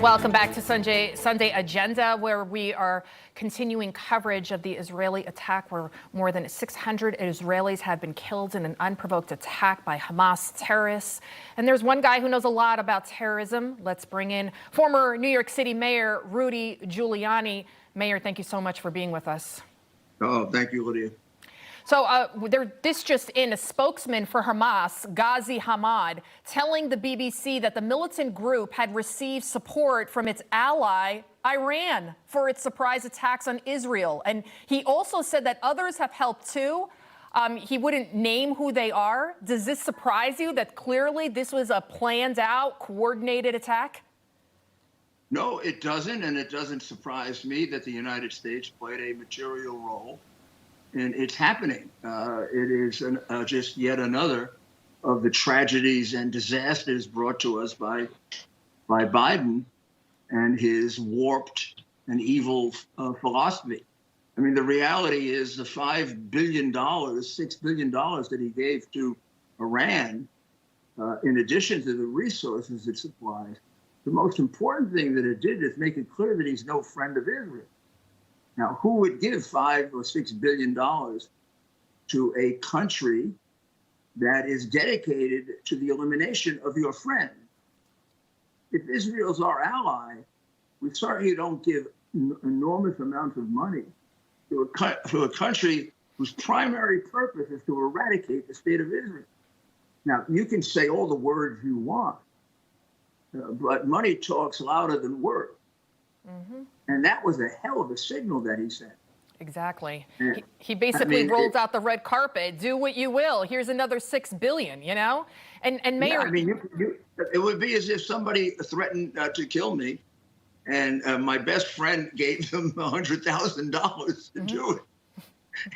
Welcome back to Sunday Agenda, where we are continuing coverage of the Israeli attack, where more than 600 Israelis have been killed in an unprovoked attack by Hamas terrorists. And there's one guy who knows a lot about terrorism. Let's bring in former New York City Mayor Rudy Giuliani. Mayor, thank you so much for being with us. Oh, thank you, Lydia. So this just in, a spokesman for Hamas, Ghazi Hamad, telling the BBC that the militant group had received support from its ally, Iran, for its surprise attacks on Israel. And he also said that others have helped too. He wouldn't name who they are. Does this surprise you that clearly this was a planned out, coordinated attack? No, it doesn't. And it doesn't surprise me that the United States played a material role. And it's happening. It is just yet another of the tragedies and disasters brought to us by Biden and his warped and evil philosophy. I mean, the reality is the $5 billion, $6 billion that he gave to Iran, in addition to the resources it supplies, the most important thing that it did is make it clear that he's no friend of Israel. Now, who would give $5 or $6 billion to a country that is dedicated to the elimination of your friend? If Israel's our ally, we certainly don't give enormous amounts of money to a country whose primary purpose is to eradicate the state of Israel. Now, you can say all the words you want, but money talks louder than words. Mm-hmm. And that was a hell of a signal that he sent. Exactly. He basically rolled out the red carpet. Do what you will. Here's another $6 billion, you know? And Mayor... Yeah, I mean, it would be as if somebody threatened to kill me, and my best friend gave them $100,000 to do it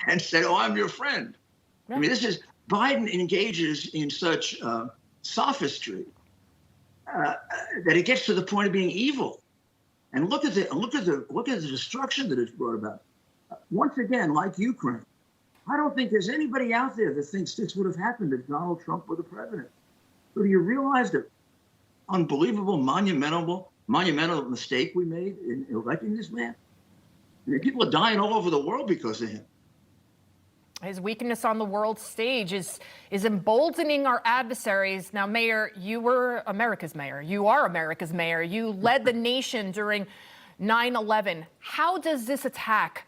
and said, oh, I'm your friend. Right. I mean, Biden engages in such sophistry that it gets to the point of being evil. And look at the destruction that it's brought about. Once again, like Ukraine, I don't think there's anybody out there that thinks this would have happened if Donald Trump were the president. So do you realize the unbelievable, monumental mistake we made in electing this man? I mean, people are dying all over the world because of him. His weakness on the world stage is emboldening our adversaries. Now, Mayor, you were America's mayor. You are America's mayor. You led the nation during 9/11. How does this attack,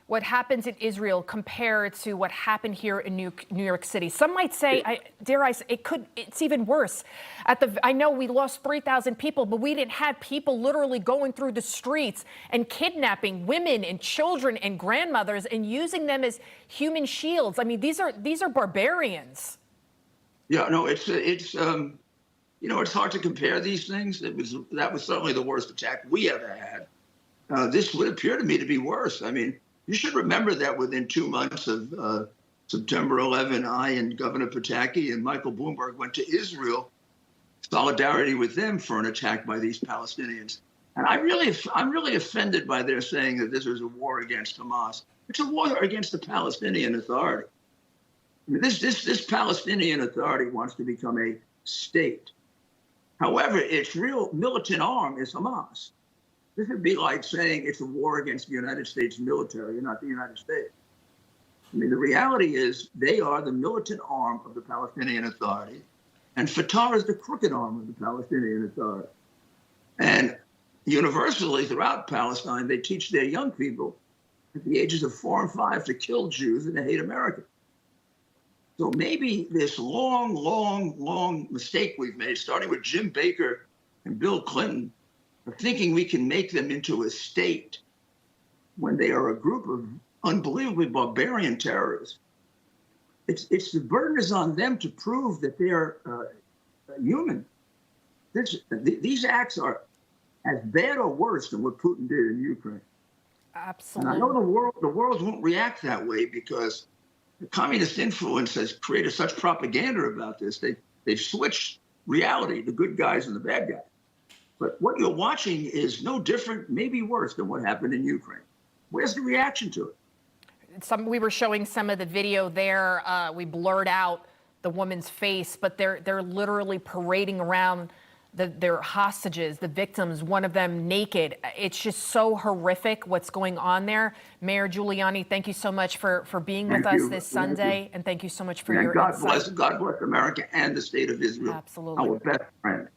what happens in Israel, compare to what happened here in New York City? Some might say, dare I say, it's even worse. I know we lost 3,000 people, but we didn't have people literally going through the streets and kidnapping women and children and grandmothers and using them as human shields. I mean, these are barbarians. Yeah, no, it's hard to compare these things. That was certainly the worst attack we ever had. This would appear to me to be worse. I mean, you should remember that within 2 months of September 11, I and Governor Pataki and Michael Bloomberg went to Israel, solidarity with them for an attack by these Palestinians. And I'm really offended by their saying that this is a war against Hamas. It's a war against the Palestinian Authority. I mean, this Palestinian Authority wants to become a state. However, its real militant arm is Hamas. This would be like saying it's a war against the United States military, not the United States. I mean, the reality is they are the militant arm of the Palestinian Authority, and Fatah is the crooked arm of the Palestinian Authority. And universally throughout Palestine, they teach their young people at the ages of 4 and 5 to kill Jews and to hate Americans. So maybe this long mistake we've made, starting with Jim Baker and Bill Clinton, of thinking we can make them into a state when they are a group of unbelievably barbarian terrorists. The burden is on them to prove that they are human. These acts are as bad or worse than what Putin did in Ukraine. Absolutely. And I know the world won't react that way because the communist influence has created such propaganda about this. They've switched reality, the good guys and the bad guys. But what you're watching is no different, maybe worse than what happened in Ukraine. Where's the reaction to it? We were showing some of the video there. We blurred out the woman's face, but they're literally parading around their hostages, the victims, one of them naked. It's just so horrific what's going on there. Mayor Giuliani, thank you so much for being with us this Sunday, and thank you so much for your insight. God bless America and the state of Israel. Absolutely. Our best friend.